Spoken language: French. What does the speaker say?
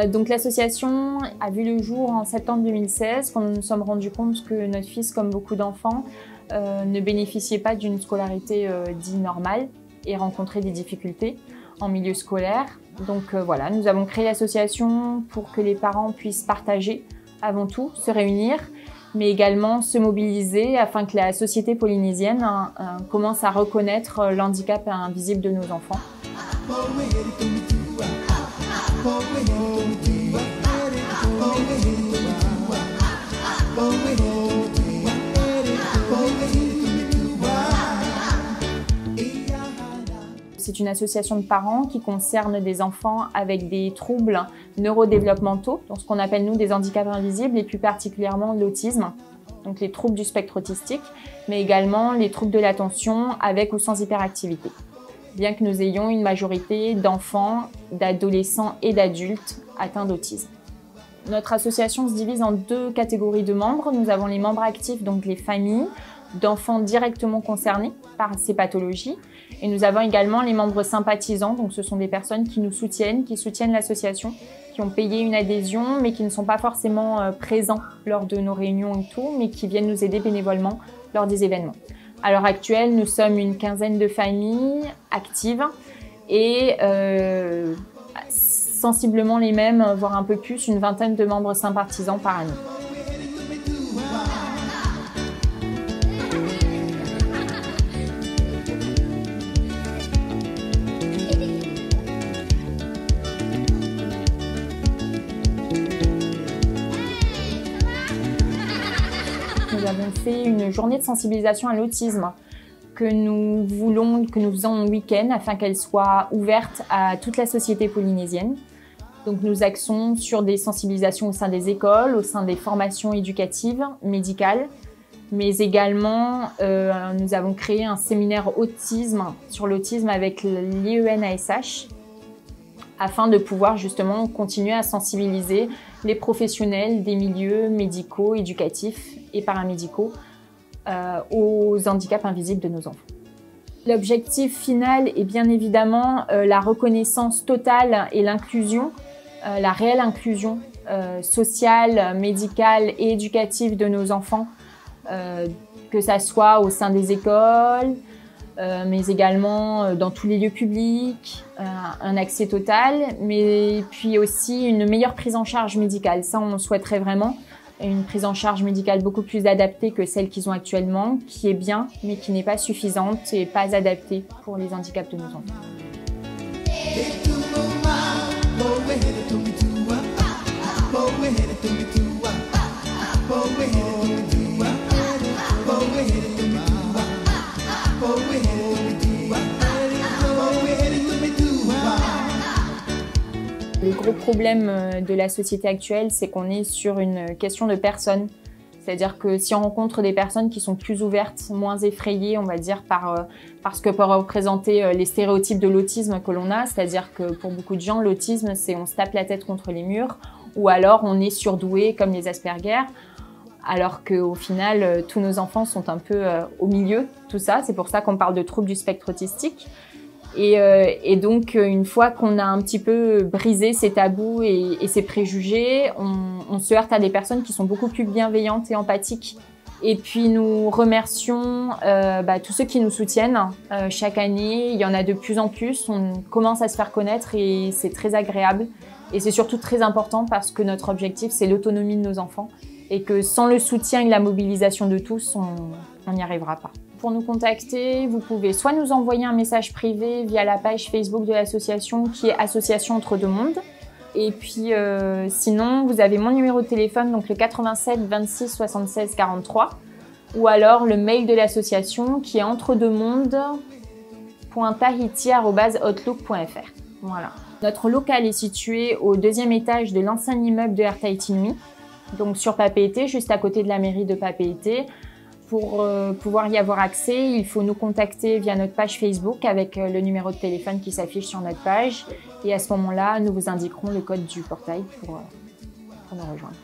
Donc l'association a vu le jour en septembre 2016 quand nous nous sommes rendus compte que notre fils, comme beaucoup d'enfants, ne bénéficiait pas d'une scolarité dite normale et rencontrait des difficultés en milieu scolaire. Donc voilà, nous avons créé l'association pour que les parents puissent partager avant tout, se réunir, mais également se mobiliser afin que la société polynésienne commence à reconnaître l'handicap invisible de nos enfants. C'est une association de parents qui concerne des enfants avec des troubles neurodéveloppementaux, donc ce qu'on appelle nous des handicaps invisibles et plus particulièrement l'autisme, donc les troubles du spectre autistique, mais également les troubles de l'attention avec ou sans hyperactivité. Bien que nous ayons une majorité d'enfants, d'adolescents et d'adultes atteints d'autisme. Notre association se divise en deux catégories de membres. Nous avons les membres actifs, donc les familles d'enfants directement concernés par ces pathologies. Et nous avons également les membres sympathisants, donc ce sont des personnes qui nous soutiennent, qui soutiennent l'association, qui ont payé une adhésion, mais qui ne sont pas forcément présents lors de nos réunions et tout, mais qui viennent nous aider bénévolement lors des événements. À l'heure actuelle, nous sommes une quinzaine de familles actives et sensiblement les mêmes, voire un peu plus, une vingtaine de membres sympathisants par année. Nous avons fait une journée de sensibilisation à l'autisme que nous faisons en week-end afin qu'elle soit ouverte à toute la société polynésienne. Donc nous axons sur des sensibilisations au sein des écoles, au sein des formations éducatives, médicales, mais également nous avons créé un séminaire autisme sur l'autisme avec l'IENASH afin de pouvoir justement continuer à sensibiliser les professionnels des milieux médicaux, éducatifs et paramédicaux aux handicaps invisibles de nos enfants. L'objectif final est bien évidemment la reconnaissance totale et l'inclusion, la réelle inclusion sociale, médicale et éducative de nos enfants, que ça soit au sein des écoles, mais également dans tous les lieux publics, un accès total, mais puis aussi une meilleure prise en charge médicale. Ça, on souhaiterait vraiment une prise en charge médicale beaucoup plus adaptée que celle qu'ils ont actuellement, qui est bien, mais qui n'est pas suffisante et pas adaptée pour les handicaps de nos enfants. Le gros problème de la société actuelle, c'est qu'on est sur une question de personnes. C'est-à-dire que si on rencontre des personnes qui sont plus ouvertes, moins effrayées, on va dire, par ce que peuvent représenter les stéréotypes de l'autisme que l'on a, c'est-à-dire que pour beaucoup de gens, l'autisme, c'est on se tape la tête contre les murs, ou alors on est surdoué comme les Asperger, alors qu'au final, tous nos enfants sont un peu au milieu, tout ça. C'est pour ça qu'on parle de troubles du spectre autistique. Et donc, une fois qu'on a un petit peu brisé ces tabous et ces préjugés, on se heurte à des personnes qui sont beaucoup plus bienveillantes et empathiques. Et puis, nous remercions tous ceux qui nous soutiennent chaque année. Il y en a de plus en plus. On commence à se faire connaître et c'est très agréable. Et c'est surtout très important parce que notre objectif, c'est l'autonomie de nos enfants. Et que sans le soutien et la mobilisation de tous, on n'y arrivera pas. Pour nous contacter, vous pouvez soit nous envoyer un message privé via la page Facebook de l'association qui est Association Entre Deux Mondes. Et puis sinon, vous avez mon numéro de téléphone, donc le 87 26 76 43. Ou alors le mail de l'association qui est entredeuxmondes.tahiti@outlook.fr. Voilà. Notre local est situé au 2e étage de l'ancien immeuble de Air Tahiti Nui, donc sur Papeete, juste à côté de la mairie de Papeete. Pour pouvoir y avoir accès, il faut nous contacter via notre page Facebook avec le numéro de téléphone qui s'affiche sur notre page. Et à ce moment-là, nous vous indiquerons le code du portail pour nous rejoindre.